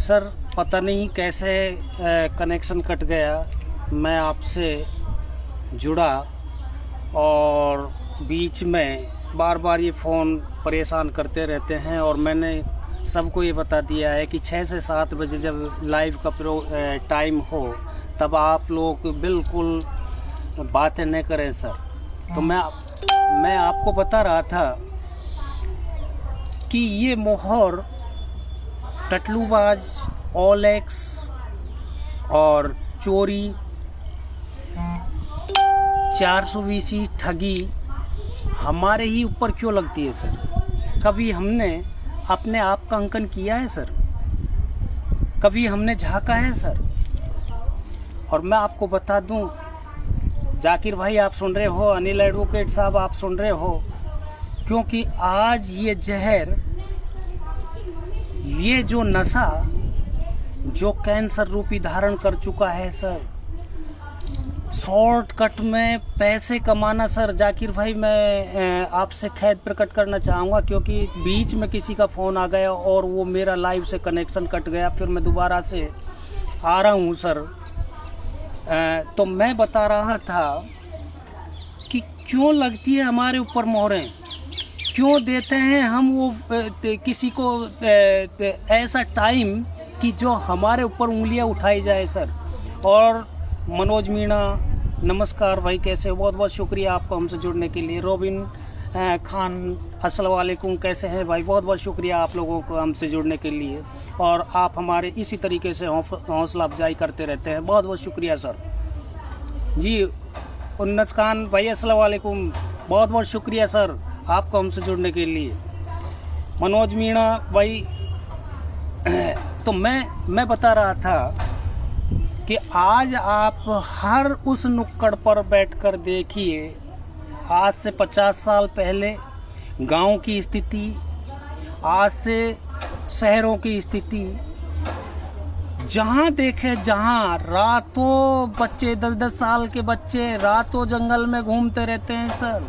Sir पता नहीं कैसे कनेक्शन कट गया। मैं आपसे जुड़ा और बीच में बार बार ये फ़ोन परेशान करते रहते हैं और मैंने सबको ये बता दिया है कि 6 से 7 बजे जब लाइव का टाइम हो तब आप लोग बिल्कुल बातें न करें सर। तो मैं आपको बता रहा था कि ये मोहर टटलूबाज, ओलेक्स और चोरी, 420 ठगी हमारे ही ऊपर क्यों लगती है सर? कभी हमने अपने आप का अंकन किया है सर? कभी हमने झांका है सर? और मैं आपको बता दूं, जाकिर भाई आप सुन रहे हो, अनिल एडवोकेट साहब आप सुन रहे हो, क्योंकि आज ये जहर, ये जो नशा जो कैंसर रूपी धारण कर चुका है सर, शॉर्टकट में पैसे कमाना सर। जाकिर भाई मैं आपसे खेद प्रकट करना चाहूँगा क्योंकि बीच में किसी का फ़ोन आ गया और वो मेरा लाइव से कनेक्शन कट गया, फिर मैं दोबारा से आ रहा हूँ सर। तो मैं बता रहा था कि क्यों लगती है हमारे ऊपर मोहरें, क्यों देते हैं हम वो किसी को ऐसा टाइम कि जो हमारे ऊपर उंगलियां उठाई जाए सर। और मनोज मीणा, नमस्कार भाई, कैसे हो? बहुत बहुत शुक्रिया आपको हमसे जुड़ने के लिए। रोबिन खान, अस्सलाम वालेकुम, कैसे हैं भाई? बहुत बहुत शुक्रिया आप लोगों को हमसे जुड़ने के लिए और आप हमारे इसी तरीके से हौसला अफजाई करते रहते हैं। बहुत बहुत शुक्रिया सर जी। उन्नस खान भाई, अस्सलाम वालेकुम, बहुत बहुत शुक्रिया सर आपको हमसे जुड़ने के लिए। मनोज मीणा भाई, तो मैं बता रहा था कि आज आप हर उस नुक्कड़ पर बैठकर देखिए, आज से 50 साल पहले गांव की स्थिति, आज से शहरों की स्थिति, जहां देखे जहां रातों बच्चे, 10-10 साल के बच्चे रातों जंगल में घूमते रहते हैं सर।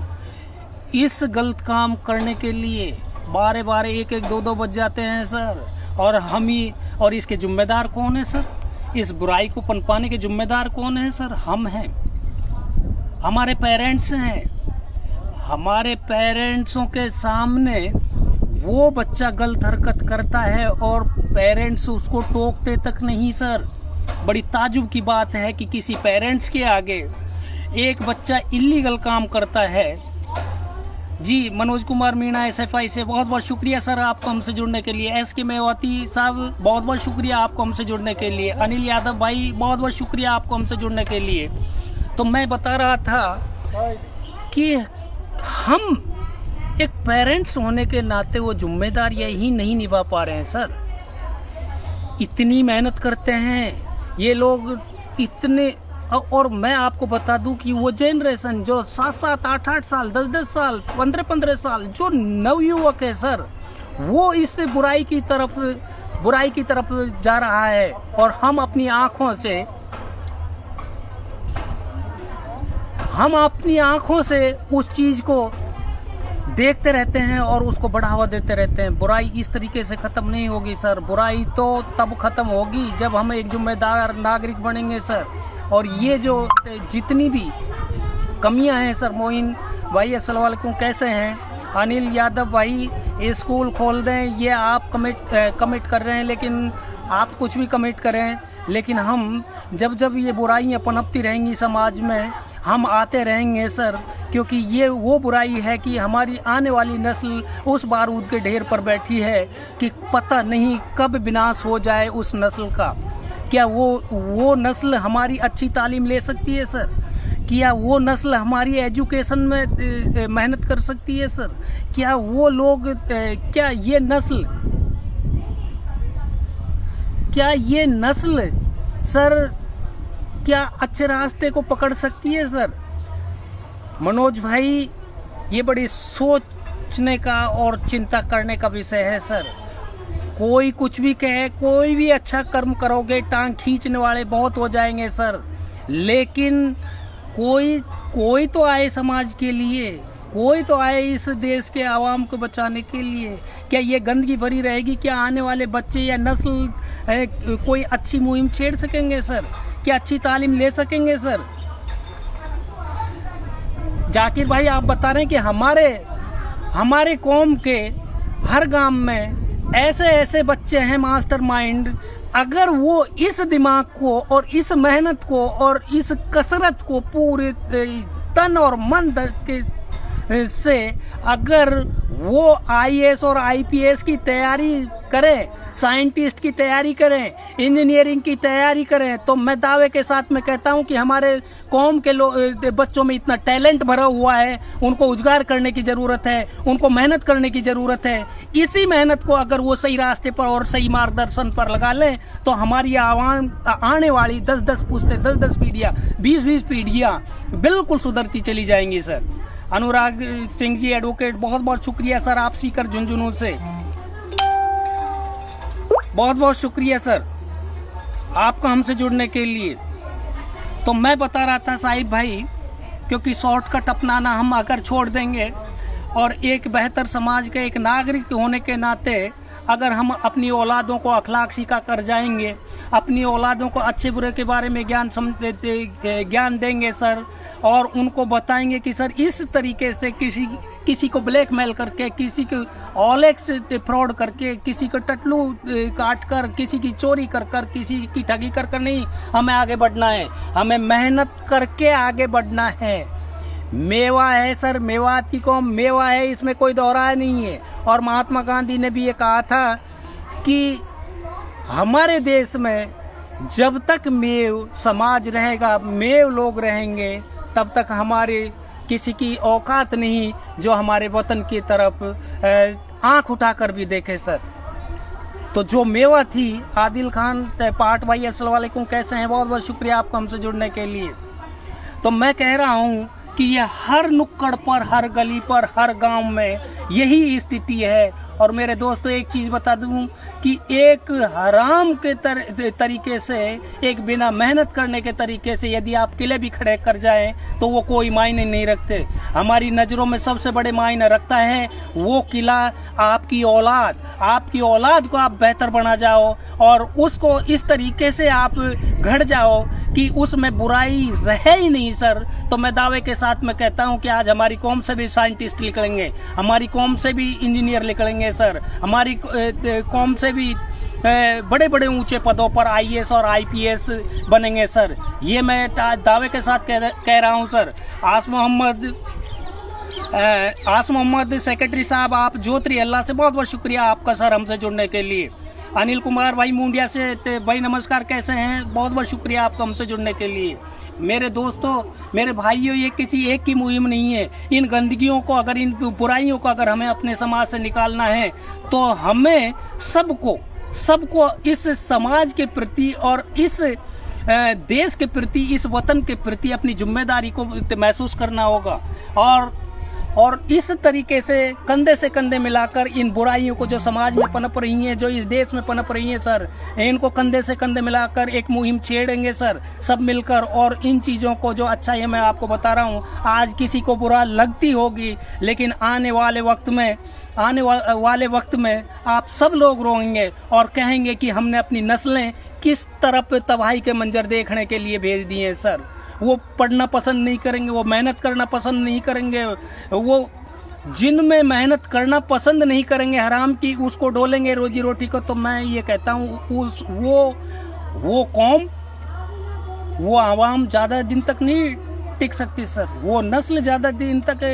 इस गलत काम करने के लिए 12-12, 1-1, 2-2 बज जाते हैं सर। और हम ही, और इसके जिम्मेदार कौन है सर? इस बुराई को पनपाने के जिम्मेदार कौन है सर? हम हैं, हमारे पेरेंट्स हैं। हमारे पेरेंट्सों के सामने वो बच्चा गलत हरकत करता है और पेरेंट्स उसको टोकते तक नहीं सर। बड़ी ताजुब की बात है कि किसी पेरेंट्स के आगे एक बच्चा इल्लीगल काम करता है जी। मनोज कुमार मीणा SFI से बहुत बहुत शुक्रिया सर आपको हमसे जुड़ने के लिए। SK मेवाती साहब, बहुत बहुत शुक्रिया आपको हमसे जुड़ने के लिए। अनिल यादव भाई, बहुत बहुत शुक्रिया आपको हमसे जुड़ने के लिए। तो मैं बता रहा था कि हम एक पेरेंट्स होने के नाते वो जिम्मेदारियां ही नहीं निभा पा रहे हैं सर। इतनी मेहनत करते हैं ये लोग, इतने, और मैं आपको बता दूं कि वो जनरेशन जो 7-7, 8-8 साल, 10-10 साल, 15-15 साल जो नवयुवक है सर, वो इस बुराई की तरफ जा रहा है। और हम अपनी आंखों से उस चीज को देखते रहते हैं और उसको बढ़ावा देते रहते हैं। बुराई इस तरीके से खत्म नहीं होगी सर। बुराई तो तब खत्म होगी जब हम एक जिम्मेदार नागरिक बनेंगे सर। और ये जो जितनी भी कमियां हैं सर, मोइन भाई अस्सलाम वालेकुम, कैसे हैं? अनिल यादव भाई, स्कूल खोल दें, ये आप कमिट कर रहे हैं, लेकिन आप कुछ भी कमिट करें, लेकिन हम जब ये बुराइयां पनपती रहेंगी समाज में, हम आते रहेंगे सर। क्योंकि ये वो बुराई है कि हमारी आने वाली नस्ल उस बारूद के ढेर पर बैठी है कि पता नहीं कब विनाश हो जाए उस नस्ल का। क्या वो नस्ल हमारी अच्छी तालीम ले सकती है सर? क्या वो नस्ल हमारी एजुकेशन में मेहनत कर सकती है सर? क्या वो लोग, क्या ये नस्ल सर क्या अच्छे रास्ते को पकड़ सकती है सर? मनोज भाई, ये बड़ी सोचने का और चिंता करने का विषय है सर। कोई कुछ भी कहे, कोई भी अच्छा कर्म करोगे, टांग खींचने वाले बहुत हो जाएंगे सर, लेकिन कोई तो आए समाज के लिए, कोई तो आए इस देश के आवाम को बचाने के लिए। क्या ये गंदगी भरी रहेगी? क्या आने वाले बच्चे या नस्ल कोई अच्छी मुहिम छेड़ सकेंगे सर? क्या अच्छी तालीम ले सकेंगे सर? जाकिर भाई आप बता रहे हैं कि हमारे कौम के हर गांव में ऐसे ऐसे बच्चे हैं मास्टरमाइंड। अगर वो इस दिमाग को और इस मेहनत को और इस कसरत को पूरे तन और मन से अगर वो आईएएस और आईपीएस की तैयारी करें, साइंटिस्ट की तैयारी करें, इंजीनियरिंग की तैयारी करें, तो मैं दावे के साथ में कहता हूं कि हमारे कौम के बच्चों में इतना टैलेंट भरा हुआ है। उनको उजागर करने की जरूरत है, उनको मेहनत करने की जरूरत है। इसी मेहनत को अगर वो सही रास्ते पर और सही मार्गदर्शन पर लगा लें तो हमारी आवाम आने वाली 10-10 पुश्ते, 10-10 पीढ़ियां, 20-20 पीढ़ियां बिल्कुल सुधरती चली जाएंगी सर। अनुराग सिंह जी एडवोकेट, बहुत बहुत शुक्रिया सर, आप सीकर झुंझुनू से बहुत बहुत शुक्रिया सर आपका हमसे जुड़ने के लिए। तो मैं बता रहा था साहिब भाई, क्योंकि शॉर्टकट अपनाना हम अगर छोड़ देंगे और एक बेहतर समाज के एक नागरिक होने के नाते अगर हम अपनी औलादों को अखलाक सिखा कर जाएंगे, अपनी औलादों को अच्छे बुरे के बारे में ज्ञान देंगे सर, और उनको बताएंगे कि सर इस तरीके से किसी को ब्लैकमेल करके, किसी को ओलेक्स फ्रॉड करके, किसी को टटलू काट कर, किसी की चोरी कर कर, किसी की ठगी कर कर नहीं हमें आगे बढ़ना है। हमें मेहनत करके आगे बढ़ना है। मेवा है सर, मेवात की कौम मेवा है, इसमें कोई दोहराया नहीं है। और महात्मा गांधी ने भी ये कहा था कि हमारे देश में जब तक मेव समाज रहेगा, मेव लोग रहेंगे, तब तक हमारे किसी की औकात नहीं जो हमारे वतन की तरफ आंख उठाकर भी देखे सर। तो जो मेवा थी, आदिल खान पाठ भाई अस्सलाम वालेकुम, कैसे हैं? बहुत बहुत शुक्रिया आपको हमसे जुड़ने के लिए। तो मैं कह रहा हूँ कि ये हर नुक्कड़ पर, हर गली पर, हर गांव में यही स्थिति है। और मेरे दोस्तों एक चीज बता दूं कि एक हराम के तरीके से, एक बिना मेहनत करने के तरीके से यदि आप किले भी खड़े कर जाएं तो वो कोई मायने नहीं रखते। हमारी नजरों में सबसे बड़े मायने रखता है वो किला आपकी औलाद को आप बेहतर बना जाओ और उसको इस तरीके से आप घड़ जाओ कि उसमें बुराई रहे ही नहीं सर। तो मैं दावे के साथ में कहता हूं कि आज हमारी कौम से भी साइंटिस्ट निकलेंगे, हमारी कौम से भी इंजीनियर निकलेंगे सर, हमारी कौम से भी बड़े बड़े ऊंचे पदों पर आईएएस और आईपीएस बनेंगे सर। ये मैं दावे के साथ कह रहा हूं सर। आस मोहम्मद सेक्रेटरी साहब, आप ज्योति अल्लाह से बहुत बहुत शुक्रिया आपका सर हमसे जुड़ने के लिए। अनिल कुमार भाई मुंडिया से भाई नमस्कार, कैसे हैं? बहुत बहुत शुक्रिया आपका हमसे जुड़ने के लिए। मेरे दोस्तों, मेरे भाइयों, ये किसी एक की मुहिम नहीं है। इन गंदगियों को अगर, इन बुराइयों को अगर हमें अपने समाज से निकालना है तो हमें सबको इस समाज के प्रति और इस देश के प्रति, इस वतन के प्रति अपनी जिम्मेदारी को महसूस करना होगा और इस तरीके से कंधे मिलाकर इन बुराइयों को जो समाज में पनप रही हैं, जो इस देश में पनप रही हैं सर, इनको कंधे से कंधे मिलाकर एक मुहिम छेड़ेंगे सर सब मिलकर। और इन चीज़ों को जो अच्छा है, मैं आपको बता रहा हूँ, आज किसी को बुरा लगती होगी, लेकिन आने वाले वक्त में आप सब लोग रोएंगे और कहेंगे कि हमने अपनी नस्लें किस तरफ तबाही के मंजर देखने के लिए भेज दिए हैं सर। वो पढ़ना पसंद नहीं करेंगे, वो मेहनत करना पसंद नहीं करेंगे, वो जिनमें मेहनत करना पसंद नहीं करेंगे, हराम की उसको डोलेंगे रोजी रोटी को। तो मैं ये कहता हूँ वो कौम, वो आवाम ज़्यादा दिन तक नहीं टिक सकती सर, वो नस्ल ज़्यादा दिन तक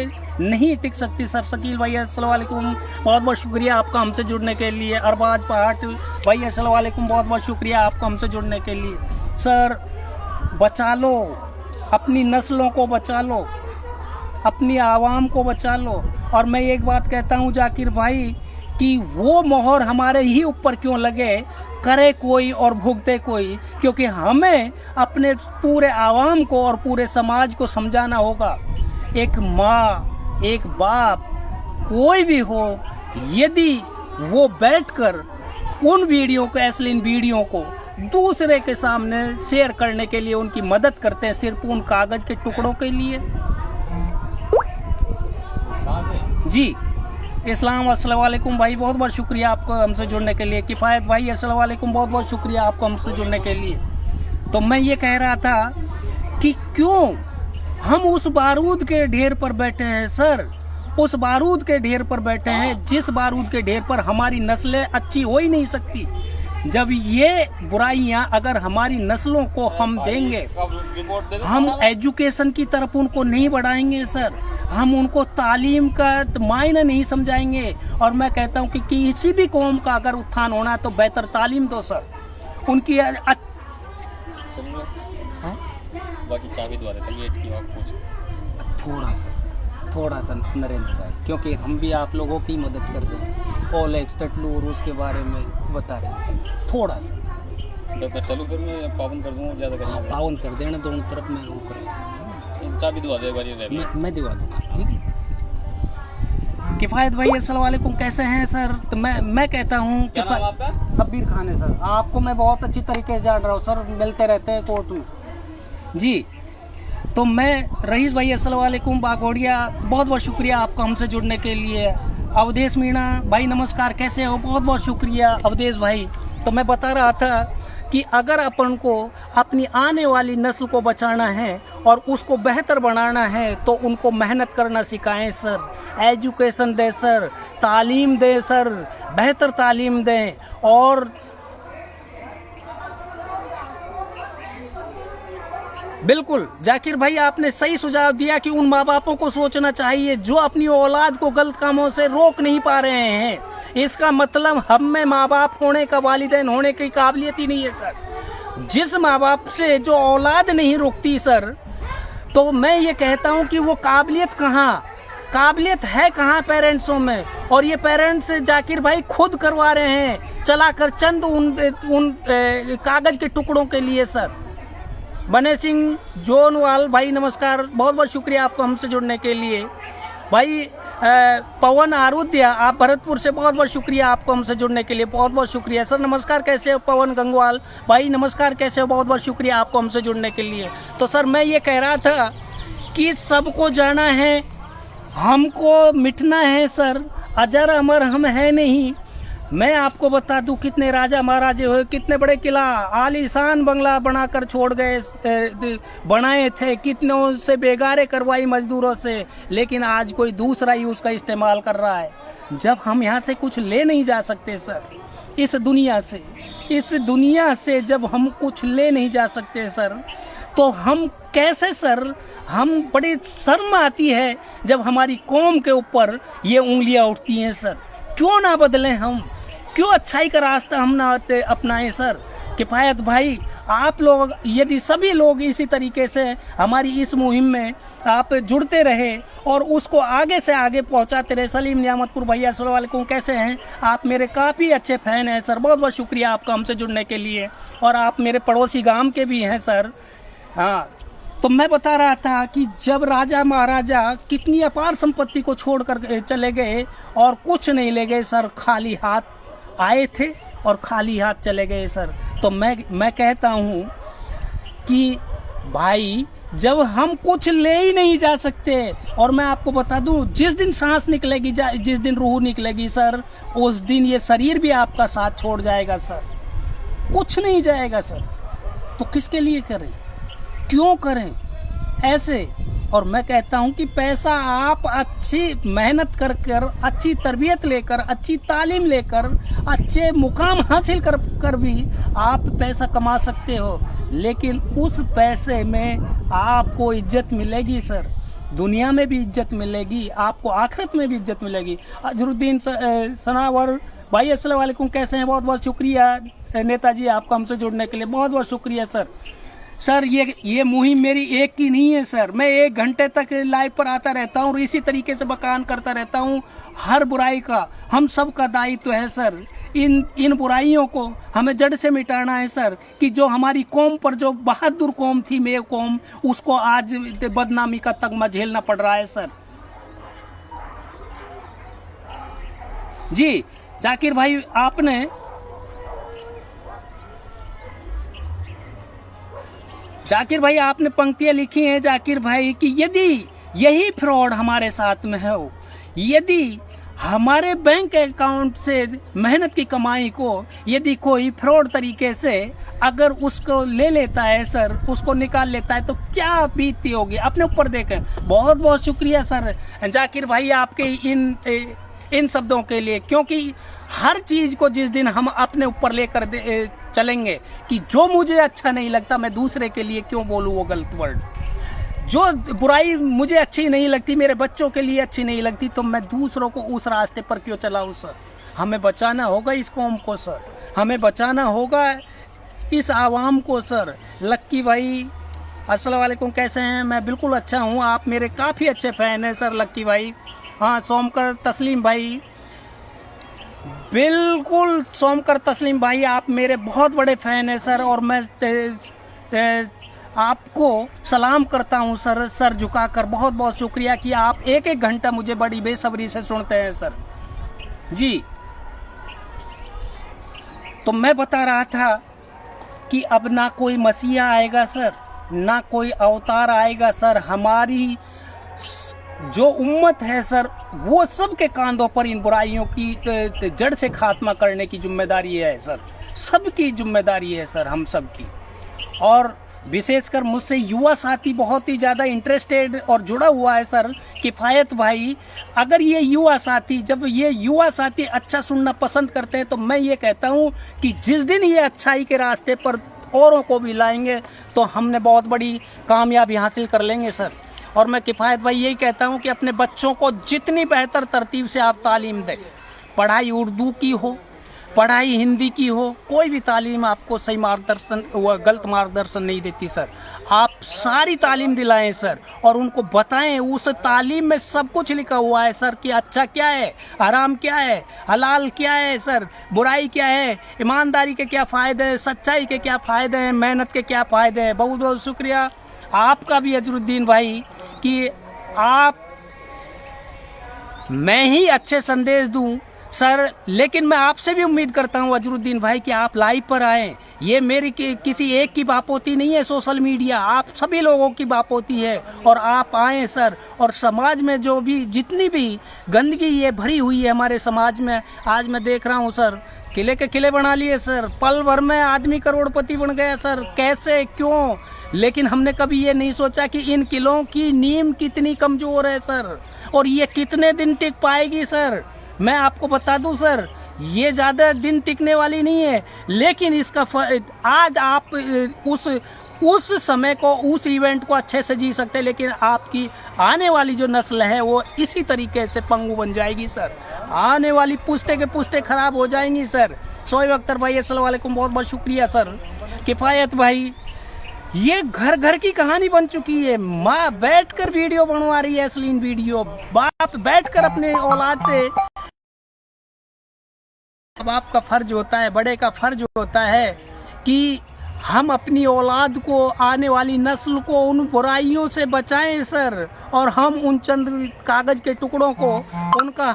नहीं टिक सकती सर। शकील भाई अस्सलाम वालेकुम, बहुत बहुत शुक्रिया आपका हमसे जुड़ने के लिए। अरबाज पहाड़ भाई अस्सलाम वालेकुम, बहुत बहुत शुक्रिया आपका हमसे जुड़ने के लिए। सर बचा लो, अपनी नस्लों को बचा लो, अपनी आवाम को बचा लो। और मैं एक बात कहता हूँ जाकिर भाई कि वो मोहर हमारे ही ऊपर क्यों लगे, करे कोई और भुगते कोई, क्योंकि हमें अपने पूरे आवाम को और पूरे समाज को समझाना होगा। एक माँ, एक बाप, कोई भी हो, यदि वो बैठकर उन वीडियो को, अश्लील वीडियो को दूसरे के सामने शेयर करने के लिए उनकी मदद करते हैं सिर्फ उन कागज के टुकड़ों के लिए, जी इस्लाम, अस्सलाम वालेकुम भाई, बहुत बहुत शुक्रिया आपको हमसे जुड़ने के लिए। किफ़ायत भाई अस्सलाम वालेकुम, बहुत बहुत शुक्रिया आपको हमसे जुड़ने के लिए। तो मैं ये कह रहा था कि क्यों हम उस बारूद के ढेर पर बैठे हैं सर, उस बारूद के ढेर पर बैठे हैं जिस बारूद के ढेर पर हमारी नस्लें अच्छी हो ही नहीं सकती। जब ये बुराइयां अगर हमारी नस्लों को हम देंगे, हम एजुकेशन की तरफ उनको नहीं बढ़ाएंगे सर, हम उनको तालीम का मायने नहीं समझाएंगे। और मैं कहता हूं कि किसी भी कौम का अगर उत्थान होना है तो बेहतर तालीम दो सर, उनकी बाकी चाबी द्वारा थोड़ा सा नरेंद्र भाई, क्योंकि हम भी आप लोगों की मदद कर रहे हैं, ऑल एक्सटेटलूर उसके बारे में बता रहे हैं थोड़ा सा। चलो फिर मैं पावन कर दूँगा, ज़्यादा करना पावन कर देना दोनों तरफ में वो करें। चाबी दिवा दे, मैं दिवा दूँगा, ठीक है। किफ़ायत भाई अस्सलाम वालेकुम, कैसे हैं सर? तो मैं कहता हूँ शब्बीर खान है सर, आपको मैं बहुत अच्छी तरीके से जान रहा हूँ सर, मिलते रहते हैं कोर्ट में जी। तो मैं रईस भाई अस्सलाम वालेकुम, बागोड़िया, बहुत बहुत शुक्रिया आपका हमसे जुड़ने के लिए। अवधेश मीणा भाई नमस्कार, कैसे हो? बहुत बहुत शुक्रिया अवधेश भाई। तो मैं बता रहा था कि अगर अपन को अपनी आने वाली नस्ल को बचाना है और उसको बेहतर बनाना है तो उनको मेहनत करना सिखाएं सर, एजुकेशन दें सर, तालीम दें सर, बेहतर तालीम दें। और बिल्कुल जाकिर भाई आपने सही सुझाव दिया कि उन माँ बापों को सोचना चाहिए जो अपनी औलाद को गलत कामों से रोक नहीं पा रहे हैं। इसका मतलब हम में माँ बाप होने का, वालिदैन होने की काबिलियत ही नहीं है सर। जिस माँ बाप से जो औलाद नहीं रुकती सर, तो मैं ये कहता हूँ कि वो काबिलियत है कहाँ पेरेंट्सों में। और ये पेरेंट्स जाकिर भाई खुद करवा रहे हैं, चलाकर चंद उन कागज के टुकड़ों के लिए सर। बने सिंह जोनवाल भाई नमस्कार, बहुत बहुत शुक्रिया आपको हमसे जुड़ने के लिए। भाई पवन आरुद्या, आप भरतपुर से, बहुत बहुत शुक्रिया आपको हमसे जुड़ने के लिए, बहुत बहुत शुक्रिया सर। नमस्कार, कैसे हो? पवन गंगवाल भाई नमस्कार, कैसे हो? बहुत बहुत शुक्रिया आपको हमसे जुड़ने के लिए। तो सर मैं ये कह रहा था कि सबको जाना है, हमको मिटना है सर, अजर अमर हम है नहीं। मैं आपको बता दूं कितने राजा महाराजे हुए, कितने बड़े किला आलीशान बंगला बनाकर छोड़ गए, बनाए थे, कितनों से बेगारे करवाई मजदूरों से, लेकिन आज कोई दूसरा ही उसका इस्तेमाल कर रहा है। जब हम यहाँ से कुछ ले नहीं जा सकते सर, इस दुनिया से जब हम कुछ ले नहीं जा सकते सर, तो हम कैसे सर, हम बड़ी शर्म आती है जब हमारी कौम के ऊपर ये उंगलियां उठती हैं सर। क्यों ना बदलें हम, क्यों अच्छाई का रास्ता हम ना अपनाएं सर। किफ़ायत भाई आप लोग, यदि सभी लोग इसी तरीके से हमारी इस मुहिम में आप जुड़ते रहे और उसको आगे से आगे पहुंचाते रहे। सलीम नियामतपुर भैया अस्सलाम वालेकुम, कैसे हैं आप? मेरे काफ़ी अच्छे फ़ैन हैं सर, बहुत बहुत शुक्रिया आपका हमसे जुड़ने के लिए। और आप मेरे पड़ोसी गांव के भी हैं सर। हाँ, तो मैं बता रहा था कि जब राजा महाराजा कितनी अपार संपत्ति को छोड़कर चले गए और कुछ नहीं ले गए सर, खाली हाथ आए थे और खाली हाथ चले गए सर। तो मैं कहता हूँ कि भाई जब हम कुछ ले ही नहीं जा सकते, और मैं आपको बता दूं जिस दिन सांस निकलेगी, जिस दिन रूह निकलेगी सर, उस दिन ये शरीर भी आपका साथ छोड़ जाएगा सर, कुछ नहीं जाएगा सर। तो किसके लिए करें, क्यों करें ऐसे? और मैं कहता हूं कि पैसा आप अच्छी मेहनत कर अच्छी तरबियत लेकर, अच्छी तालीम लेकर, अच्छे मुकाम हासिल कर भी आप पैसा कमा सकते हो, लेकिन उस पैसे में आपको इज्जत मिलेगी सर, दुनिया में भी इज्जत मिलेगी, आपको आखिरत में भी इज्जत मिलेगी। अजरुद्दीन सनावर भाई अस्सलाम वालेकुम, कैसे हैं? बहुत बहुत शुक्रिया नेताजी आपका हमसे जुड़ने के लिए, बहुत बहुत शुक्रिया सर। सर ये मुहिम मेरी एक की नहीं है सर, मैं 1 घंटे तक लाइव पर आता रहता हूँ और इसी तरीके से बयान करता रहता हूँ। हर बुराई का हम सब का दायित्व है सर, इन बुराइयों को हमें जड़ से मिटाना है सर। कि जो हमारी कौम पर, जो बहादुर कौम थी मेरी कौम, उसको आज बदनामी का तगमा झेलना पड़ रहा है सर। जी जाकिर भाई आपने पंक्तियां लिखी हैं जाकिर भाई कि यदि यही फ्रॉड हमारे साथ में हो, यदि हमारे बैंक अकाउंट से मेहनत की कमाई को यदि कोई फ्रॉड तरीके से अगर उसको ले लेता है सर, उसको निकाल लेता है, तो क्या बीतती होगी अपने ऊपर देखें। बहुत बहुत शुक्रिया सर जाकिर भाई आपके इन शब्दों के लिए, क्योंकि हर चीज को जिस दिन हम अपने ऊपर लेकर चलेंगे कि जो मुझे अच्छा नहीं लगता मैं दूसरे के लिए क्यों बोलूँ वो गलत वर्ड, जो बुराई मुझे अच्छी नहीं लगती, मेरे बच्चों के लिए अच्छी नहीं लगती, तो मैं दूसरों को उस रास्ते पर क्यों चलाऊं सर। हमें बचाना होगा इस कौम को सर, हमें बचाना होगा इस आवाम को सर। लक्की भाई अस्सलाम वालेकुम, कैसे हैं? मैं बिल्कुल अच्छा हूं, आप मेरे काफ़ी अच्छे फ़ैन हैं सर लक्की भाई। हाँ सोमकर तस्लीम भाई, बिल्कुल सोमकर तस्लीम भाई आप मेरे बहुत बड़े फ़ैन हैं सर, और मैं आपको सलाम करता हूं सर, सर झुकाकर। बहुत बहुत शुक्रिया कि आप एक एक घंटा मुझे बड़ी बेसब्री से सुनते हैं सर जी। तो मैं बता रहा था कि अब ना कोई मसीहा आएगा सर, ना कोई अवतार आएगा सर। हमारी जो उम्मत है सर, वो सब के कांधों पर इन बुराइयों की जड़ से खात्मा करने की जिम्मेदारी है सर, सबकी जिम्मेदारी है सर, हम सब की। और विशेषकर मुझसे युवा साथी बहुत ही ज़्यादा इंटरेस्टेड और जुड़ा हुआ है सर किफ़ायत भाई। अगर ये युवा साथी, जब ये युवा साथी अच्छा सुनना पसंद करते हैं, तो मैं ये कहता हूँ कि जिस दिन ये अच्छाई के रास्ते पर औरों को भी लाएंगे तो हमने बहुत बड़ी कामयाबी हासिल कर लेंगे सर। और मैं किफ़ायत भाई यही कहता हूँ कि अपने बच्चों को जितनी बेहतर तरतीब से आप तालीम दें, पढ़ाई उर्दू की हो, पढ़ाई हिंदी की हो, कोई भी तालीम आपको सही मार्गदर्शन व गलत मार्गदर्शन नहीं देती सर। आप सारी तालीम दिलाएं सर, और उनको बताएं उस तालीम में सब कुछ लिखा हुआ है सर कि अच्छा क्या है, हराम क्या है, हलाल क्या है सर, बुराई क्या है, ईमानदारी के क्या फ़ायदे हैं, सच्चाई के क्या फ़ायदे हैं, मेहनत के क्या फ़ायदे हैं। बहुत बहुत शुक्रिया आपका भी अजरुद्दीन भाई कि आप, मैं ही अच्छे संदेश दूं सर, लेकिन मैं आपसे भी उम्मीद करता हूं अजरुद्दीन भाई कि आप लाइव पर आएं। ये मेरी किसी एक की बापोती नहीं है सोशल मीडिया, आप सभी लोगों की बापोती है, और आप आएं सर। और समाज में जो भी जितनी भी गंदगी ये भरी हुई है हमारे समाज में, आज मैं देख रहा हूं सर, किले के किले बना लिए सर, पल भर में आदमी करोड़पति बन गया सर, कैसे क्यों? लेकिन हमने कभी ये नहीं सोचा कि इन किलों की नींव कितनी कमजोर है सर, और ये कितने दिन टिक पाएगी सर। मैं आपको बता दूं सर, ये ज्यादा दिन टिकने वाली नहीं है, लेकिन इसका आज आप उस समय को, उस इवेंट को अच्छे से जी सकते हैं, लेकिन आपकी आने वाली जो नस्ल है वो इसी तरीके से पंगु बन जाएगी सर। आने वाली पुश्ते के पुश्ते खराब हो जाएंगी सर। शोएब अख्तर भाई अस्सलाम वालेकुम, बहुत बहुत शुक्रिया सर। किफ़ायत भाई, ये घर घर की कहानी बन चुकी है। माँ बैठकर वीडियो बनवा रही है, अश्लील वीडियो, बाप बैठकर अपने औलाद से। बाप का फर्ज होता है, बड़े का फर्ज होता है कि हम अपनी औलाद को, आने वाली नस्ल को उन बुराइयों से बचाएं सर, और हम उन चंद कागज के टुकड़ों को उनका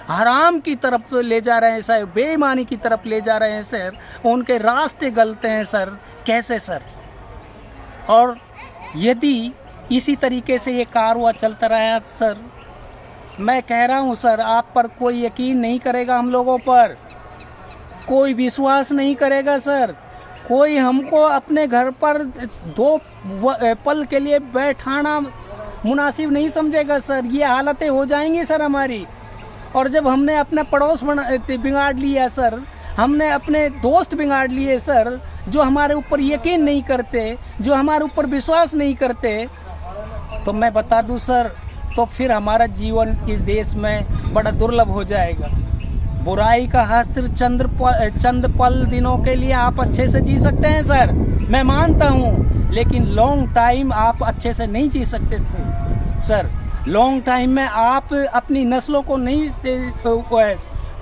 हराम की तरफ ले जा रहे हैं सर, बेईमानी की तरफ ले जा रहे हैं सर, उनके रास्ते गलते हैं सर। कैसे सर? और यदि इसी तरीके से ये कारवां चलता रहा सर, मैं कह रहा हूँ सर, आप पर कोई यकीन नहीं करेगा, हम लोगों पर कोई विश्वास नहीं करेगा सर, कोई हमको अपने घर पर 2 पल के लिए बैठाना मुनासिब नहीं समझेगा सर। ये हालतें हो जाएंगी सर हमारी। और जब हमने अपना पड़ोस बिगाड़ लिया सर, हमने अपने दोस्त बिगाड़ लिए सर, जो हमारे ऊपर यकीन नहीं करते, जो हमारे ऊपर विश्वास नहीं करते, तो मैं बता दूं सर, तो फिर हमारा जीवन इस देश में बड़ा दुर्लभ हो जाएगा। बुराई का हासिल चंद पल दिनों के लिए आप अच्छे से जी सकते हैं सर, मैं मानता हूँ, लेकिन लॉन्ग टाइम आप अच्छे से नहीं जी सकते थे सर। लॉन्ग टाइम में आप अपनी नस्लों को नहीं,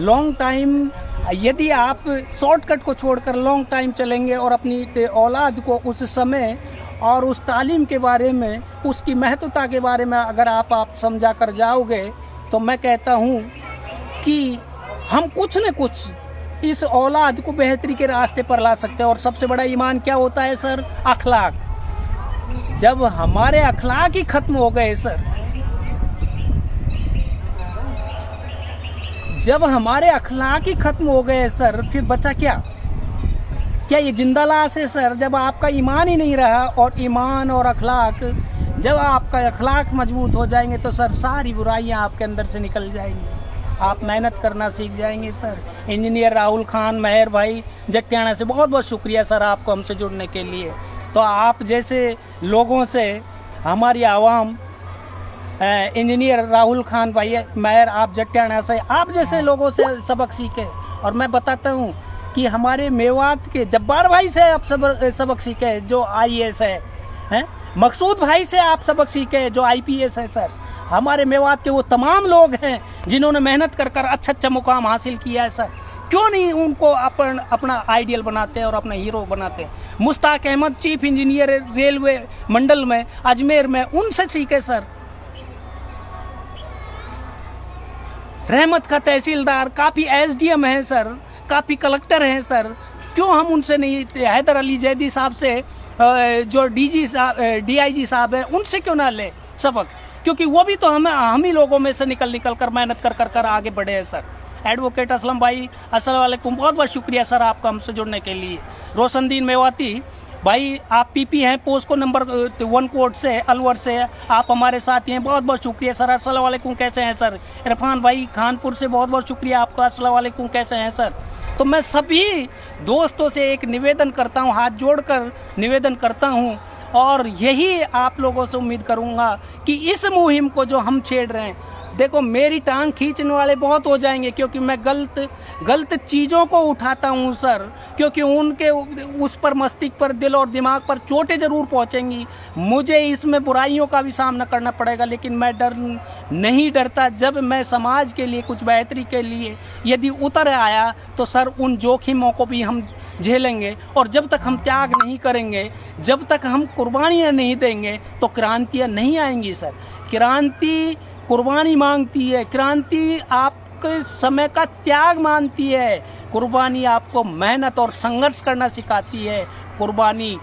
लॉन्ग टाइम यदि आप शॉर्टकट को छोड़कर लॉन्ग टाइम चलेंगे और अपनी औलाद को उस समय और उस तालीम के बारे में, उसकी महत्वता के बारे में अगर आप समझा कर जाओगे, तो मैं कहता हूँ कि हम कुछ न कुछ इस औलाद को बेहतरी के रास्ते पर ला सकते हैं। और सबसे बड़ा ईमान क्या होता है सर? अखलाक। जब हमारे अखलाक ही खत्म हो गए सर, जब हमारे अखलाक ही खत्म हो गए सर, फिर बचा क्या? क्या ये जिंदा लाश है सर? जब आपका ईमान ही नहीं रहा, और ईमान और अखलाक, जब आपका अखलाक मजबूत हो जाएंगे तो सर सारी बुराइयां आपके अंदर से निकल जाएंगी, आप मेहनत करना सीख जाएंगे सर। इंजीनियर राहुल खान मेहर भाई जटियाना से बहुत बहुत शुक्रिया सर आपको हमसे जुड़ने के लिए। तो आप जैसे लोगों से हमारी आवाम, इंजीनियर राहुल खान भाई मेहर आप जटियाना से, आप जैसे लोगों से सबक सीखे। और मैं बताता हूँ कि हमारे मेवात के जब्बार भाई से आप सबक सीखे जो IAS है, मकसूद भाई से आप सबक सीखे जो IPS है सर। हमारे मेवात के वो तमाम लोग हैं जिन्होंने मेहनत कर कर अच्छा मुकाम हासिल किया है सर। क्यों नहीं उनको अपना आइडियल बनाते हैं और अपना हीरो बनाते हैं? Mushtaq Ahmed chief engineer railway मंडल में अजमेर में, उनसे सीखे सर। रहमत का तहसीलदार काफी SDM है सर, काफी कलेक्टर हैं सर। क्यों हम उनसे नहीं, हैदर अली जैदी साहब से, जो DIG साहब है, उनसे क्यों ना ले सबक? क्योंकि वो भी तो हम ही लोगों में से निकल कर मेहनत कर आगे बढ़े हैं सर। एडवोकेट असलम भाई अस्सलाम वालेकुम, बहुत बहुत शुक्रिया सर आपका हमसे जुड़ने के लिए। रोशनदीन मेवाती भाई आप PP हैं पोस्को नंबर 1 कोड से, अलवर से, आप हमारे साथ हैं, बहुत बहुत शुक्रिया सर। अस्सलाम वालेकुम, कैसे हैं सर? इरफान भाई खानपुर से बहुत बहुत शुक्रिया आपका, अस्सलाम वालेकुम, कैसे हैं सर? तो मैं सभी दोस्तों से एक निवेदन करता हूं, हाथ जोड़कर निवेदन करता हूं, और यही आप लोगों से उम्मीद करूंगा कि इस मुहिम को जो हम छेड़ रहे हैं, देखो मेरी टांग खींचने वाले बहुत हो जाएंगे, क्योंकि मैं गलत चीज़ों को उठाता हूं सर, क्योंकि उनके उस पर मस्तिष्क पर, दिल और दिमाग पर चोटें ज़रूर पहुंचेंगी। मुझे इसमें बुराइयों का भी सामना करना पड़ेगा, लेकिन मैं नहीं डरता। जब मैं समाज के लिए कुछ बेहतरी के लिए यदि उतर आया तो सर उन जोखिमों को भी हम झेलेंगे। और जब तक हम त्याग नहीं करेंगे, जब तक हम कुर्बानियाँ नहीं देंगे, तो क्रांतियाँ नहीं आएंगी सर। क्रांति कुर्बानी मांगती है, क्रांति आपके समय का त्याग मानती है, कुर्बानी आपको मेहनत और संघर्ष करना सिखाती है। कुर्बानी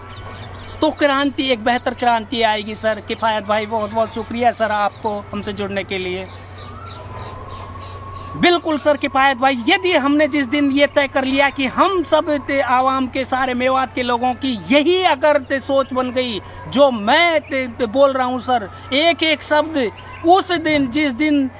तो क्रांति, एक बेहतर क्रांति आएगी सर। किफायत भाई बहुत बहुत शुक्रिया सर आपको हमसे जुड़ने के लिए। बिल्कुल सर किफायत भाई, यदि हमने जिस दिन ये तय कर लिया कि हम सब आवाम के, सारे मेवात के लोगों की यही अगर सोच बन गई जो मैं बोल रहा हूँ सर, एक एक शब्द, उस दिन जिस दिन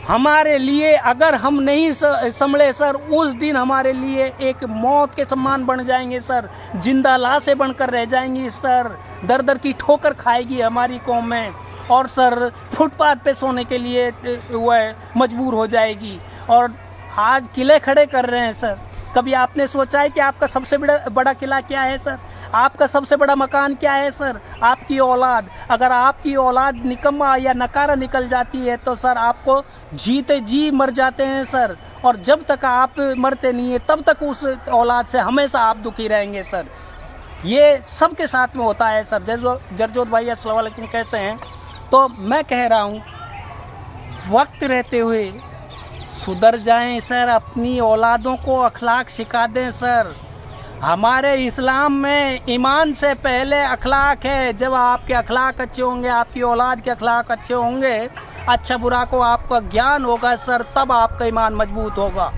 हमारे लिए अगर हम नहीं संभले सर, उस दिन हमारे लिए एक मौत के सम्मान बन जाएंगे सर, जिंदा लाशें बनकर रह जाएंगी सर, दर दर की ठोकर खाएगी हमारी कौम में, और सर फुटपाथ पे सोने के लिए वह मजबूर हो जाएगी। और आज किले खड़े कर रहे हैं सर। कभी आपने सोचा है कि आपका सबसे बड़ा किला क्या है सर? आपका सबसे बड़ा मकान क्या है सर? आपकी औलाद। अगर आपकी औलाद निकम्मा या नकारा निकल जाती है तो सर आपको जीते जी मर जाते हैं सर। और जब तक आप मरते नहीं है तब तक उस औलाद से हमेशा आप दुखी रहेंगे सर। ये सबके साथ में होता है सर। जरजोत भाई अस्सलाम वालेकुम, कैसे हैं? तो मैं कह रहा हूँ वक्त रहते हुए सुधर जाएं सर, अपनी औलादों को अखलाक सिखा दें सर। हमारे इस्लाम में ईमान से पहले अखलाक है। जब आपके अखलाक अच्छे होंगे, आपकी औलाद के अखलाक अच्छे होंगे, अच्छा बुरा को आपका ज्ञान होगा सर, तब आपका ईमान मजबूत होगा।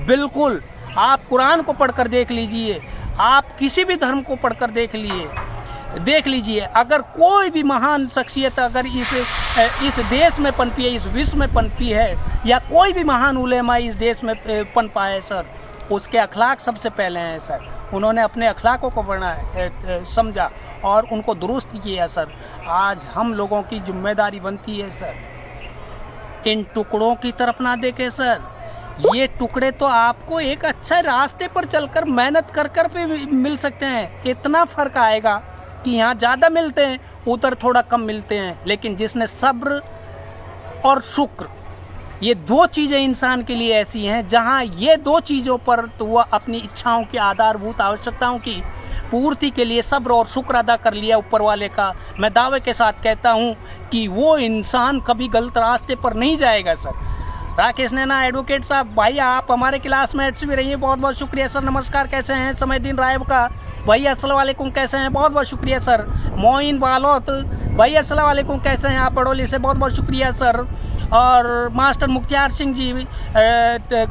बिल्कुल, आप कुरान को पढ़कर देख लीजिए, आप किसी भी धर्म को पढ़कर देख लीजिए, अगर कोई भी महान शख्सियत अगर इस देश में पनपी है, इस विश्व में पनपी है, या कोई भी महान उलेमा इस देश में पनपा है सर, उसके अखलाक सबसे पहले हैं सर। उन्होंने अपने अखलाकों को समझा और उनको दुरुस्त किया सर। आज हम लोगों की जिम्मेदारी बनती है सर, इन टुकड़ों की तरफ ना देखें सर। ये टुकड़े तो आपको एक अच्छे रास्ते पर चलकर मेहनत कर पे मिल सकते हैं। इतना फर्क आएगा कि यहाँ ज़्यादा मिलते हैं, उधर थोड़ा कम मिलते हैं, लेकिन जिसने सब्र और शुक्र, ये दो चीज़ें इंसान के लिए ऐसी हैं जहाँ ये दो चीज़ों पर तो वह अपनी इच्छाओं की आधारभूत आवश्यकताओं की पूर्ति के लिए सब्र और शुक्र अदा कर लिया ऊपर वाले का, मैं दावे के साथ कहता हूँ कि वो इंसान कभी गलत रास्ते पर नहीं जाएगा सर। राकेश नैना एडवोकेट साहब भाई, आप हमारे क्लासमेट्स भी रहिए, बहुत बहुत शुक्रिया सर। नमस्कार, कैसे हैं? समयदीन रायब का भाई अस्सलाम वालेकुम, कैसे हैं? बहुत बहुत शुक्रिया सर। मोइन बालोत भाई अस्सलाम वालेकुम, कैसे हैं आप? बड़ोली से बहुत बहुत शुक्रिया सर। और मास्टर मुख्तियार सिंह जी,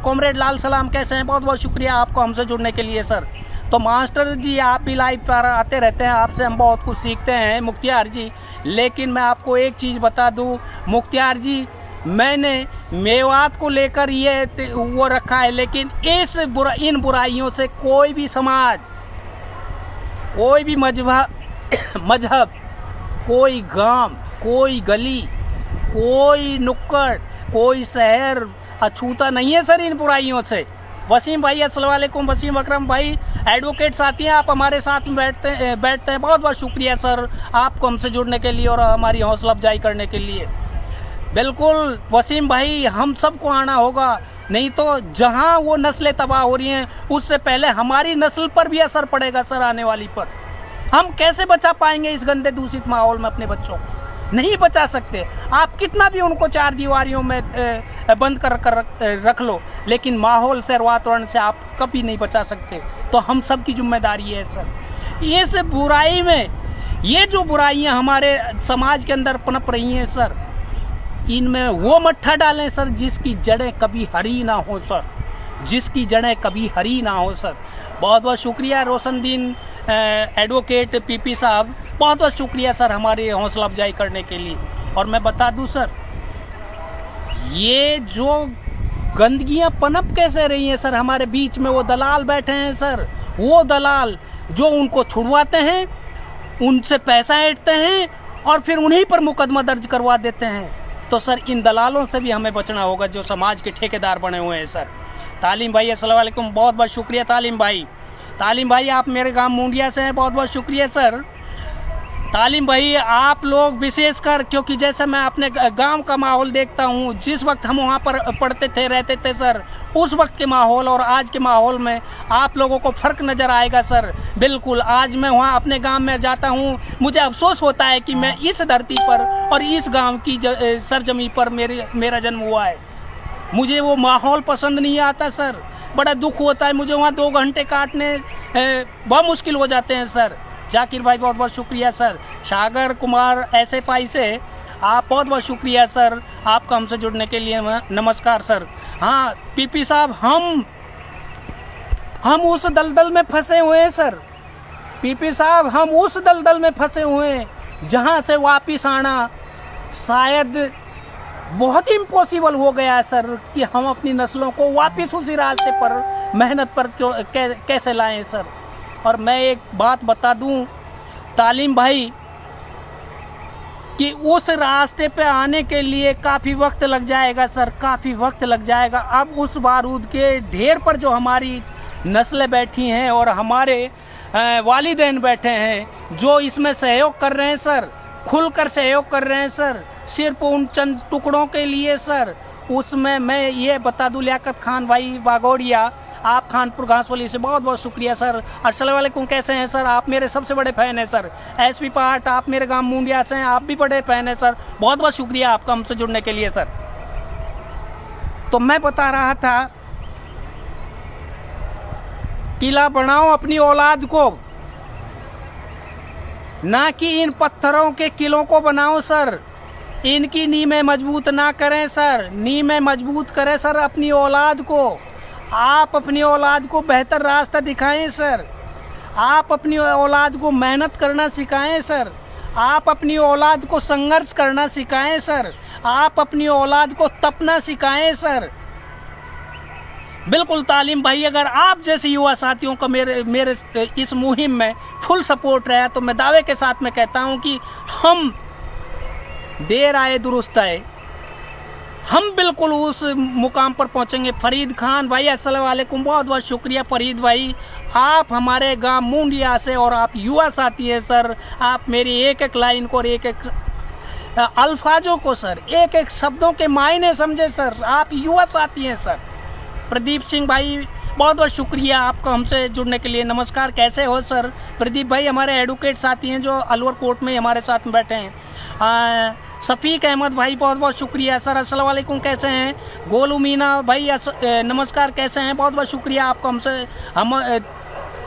कॉमरेड लाल सलाम कैसे हैं, बहुत बहुत शुक्रिया आपको हमसे जुड़ने के लिए सर। तो मास्टर जी आप भी लाइव पर आते रहते हैं, आपसे हम बहुत कुछ सीखते हैं मुख्तियार जी। लेकिन मैं आपको एक चीज़ बता दूं मुख्तियार जी, मैंने मेवात को लेकर ये वो रखा है, लेकिन इन बुराइयों से कोई भी समाज, कोई भी मजहब, कोई गांव, कोई गली, कोई नुक्कड़, कोई शहर अछूता नहीं है सर इन बुराइयों से। वसीम भाई अस्सलाम वालेकुम, वसीम अकरम भाई एडवोकेट साथी हैं, आप हमारे साथ में बैठते हैं। बहुत बहुत शुक्रिया सर आपको हमसे जुड़ने के लिए और हमारी हौसला अफजाई करने के लिए। बिल्कुल वसीम भाई, हम सबको आना होगा, नहीं तो जहां वो नस्लें तबाह हो रही हैं उससे पहले हमारी नस्ल पर भी असर पड़ेगा सर, आने वाली पर। हम कैसे बचा पाएंगे इस गंदे दूषित माहौल में अपने बच्चों को? नहीं बचा सकते। आप कितना भी उनको चार दीवारियों में बंद कर रख लो, लेकिन माहौल से, वातावरण से आप कभी नहीं बचा सकते। तो हम सब की जिम्मेदारी है सर। ये से बुराई में, ये जो बुराइयां हमारे समाज के अंदर पनप रही हैं सर, इनमें वो मट्ठा डालें सर जिसकी जड़ें कभी हरी ना हो सर, जिसकी जड़ें कभी हरी ना हो सर। बहुत बहुत शुक्रिया रोशनदीन एडवोकेट पीपी साहब, बहुत बहुत शुक्रिया सर हमारी हौसला अफजाई करने के लिए। और मैं बता दूं सर, ये जो गंदगियां पनप कैसे रही हैं सर हमारे बीच में, वो दलाल बैठे हैं सर, वो दलाल जो उनको छुड़वाते हैं, उनसे पैसा ऐंठते हैं और फिर उन्हीं पर मुकदमा दर्ज करवा देते हैं। तो सर इन दलालों से भी हमें बचना होगा जो समाज के ठेकेदार बने हुए हैं सर। तालीम भाई अस्सलाम वालेकुम, बहुत बहुत शुक्रिया तालीम भाई। तालीम भाई आप मेरे गांव मुंडिया से हैं, बहुत बहुत शुक्रिया सर। तालीम भाई आप लोग विशेषकर, क्योंकि जैसे मैं अपने गांव का माहौल देखता हूं, जिस वक्त हम वहां पर पढ़ते थे, रहते थे सर, उस वक्त के माहौल और आज के माहौल में आप लोगों को फ़र्क नज़र आएगा सर। बिल्कुल, आज मैं वहाँ अपने गांव में जाता हूँ, मुझे अफसोस होता है कि मैं इस धरती पर और इस गांव की सरजमी पर मेरा जन्म हुआ है। मुझे वो माहौल पसंद नहीं आता सर, बड़ा दुख होता है मुझे। वहाँ 2 घंटे काटने बहुत मुश्किल हो जाते हैं सर। जाकिर भाई बहुत बहुत शुक्रिया सर। सागर कुमार SFI से आप बहुत बहुत शुक्रिया सर आपका हमसे जुड़ने के लिए। नमस्कार सर। हाँ पीपी साहब, हम उस दलदल में फंसे हुए हैं सर। पीपी साहब, हम उस दलदल में फंसे हुए हैं जहाँ से वापिस आना शायद बहुत ही इम्पॉसिबल हो गया है सर, कि हम अपनी नस्लों को वापिस उसी रास्ते पर, मेहनत पर कैसे लाएं सर। और मैं एक बात बता दूं तालीम भाई, कि उस रास्ते पे आने के लिए काफ़ी वक्त लग जाएगा सर, काफ़ी वक्त लग जाएगा। अब उस बारूद के ढेर पर जो हमारी नस्लें बैठी हैं और हमारे वालिदैन बैठे हैं, जो इसमें सहयोग कर रहे हैं सर, खुलकर सहयोग कर रहे हैं सर, सिर्फ उन चंद टुकड़ों के लिए सर। उसमें मैं ये बता दूं, लियाकत खान भाई वागोड़िया, आप खानपुर घासवली से, बहुत बहुत शुक्रिया सर। अस्सलाम वालेकुम, कैसे हैं सर? आप मेरे सबसे बड़े फ़ैन हैं सर। SP पार्ट, आप मेरे गांव मुंडिया से हैं, आप भी बड़े फ़ैन हैं सर। बहुत बहुत शुक्रिया आपका हमसे जुड़ने के लिए सर। तो मैं बता रहा था, किला बनाओ अपनी औलाद को, ना कि इन पत्थरों के किलों को बनाओ सर। इनकी नींवें मजबूत ना करें सर, नींवें मजबूत करें सर अपनी औलाद को। आप अपनी औलाद को बेहतर रास्ता दिखाएं सर। आप अपनी औलाद को मेहनत करना सिखाएं सर। आप अपनी औलाद को संघर्ष करना सिखाएं सर। आप अपनी औलाद को तपना सिखाएं सर। बिल्कुल तालीम भाई, अगर आप जैसे युवा साथियों का मेरे इस मुहिम में फुल सपोर्ट रहा, तो मैं दावे के साथ में कहता हूं कि हम देर आए दुरुस्त आए, हम बिल्कुल उस मुकाम पर पहुंचेंगे। फरीद खान भाई अस्सलाम वालेकुम, बहुत बहुत शुक्रिया फरीद भाई, आप हमारे गांव मुंडिया से और आप युवा साथी हैं सर। आप मेरी एक एक लाइन को और एक एक अल्फाजों को सर, एक एक शब्दों के मायने समझे सर। आप युवा साथी हैं सर। प्रदीप सिंह भाई बहुत बहुत शुक्रिया आपका हमसे जुड़ने के लिए। नमस्कार, कैसे हो सर? प्रदीप भाई हमारे एडवोकेट साथी हैं जो अलवर कोर्ट में हमारे साथ में बैठे हैं। शफीक अहमद भाई बहुत बहुत शुक्रिया सर। अस्सलाम वालेकुम, कैसे हैं? गोलू मीना भाई नमस्कार, कैसे हैं? बहुत बहुत शुक्रिया आपको हमसे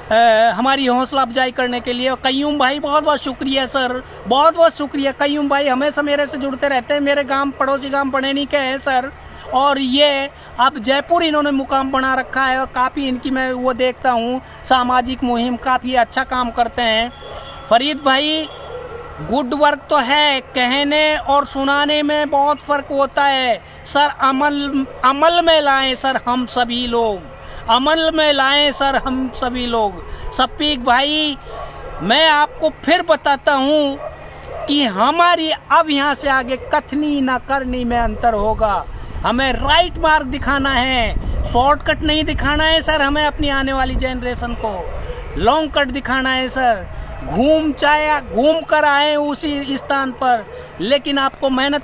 हमारी हौसला अफजाई करने के लिए। और कयूम भाई बहुत बहुत शुक्रिया सर, बहुत बहुत शुक्रिया। कयूम भाई हमेशा मेरे से जुड़ते रहते हैं, मेरे गांव पड़ोसी गांव पड़ेनी के हैं सर। और ये अब जयपुर इन्होंने मुकाम बना रखा है और काफ़ी इनकी मैं वो देखता हूँ सामाजिक मुहिम, काफ़ी अच्छा काम करते हैं। फरीद भाई गुड वर्क तो है, कहने और सुनाने में बहुत फ़र्क होता है सर। अमल में लाएं सर हम सभी लोग, अमल में लाएं सर हम सभी लोग। सफीक भाई मैं आपको फिर बताता हूँ कि हमारी अब यहाँ से आगे कथनी ना करनी में अंतर होगा। हमें राइट मार्ग दिखाना है, शॉर्टकट नहीं दिखाना है सर। हमें अपनी आने वाली जनरेशन को लॉन्ग कट दिखाना है सर। घूम कर आए उसी स्थान पर, लेकिन आपको मेहनत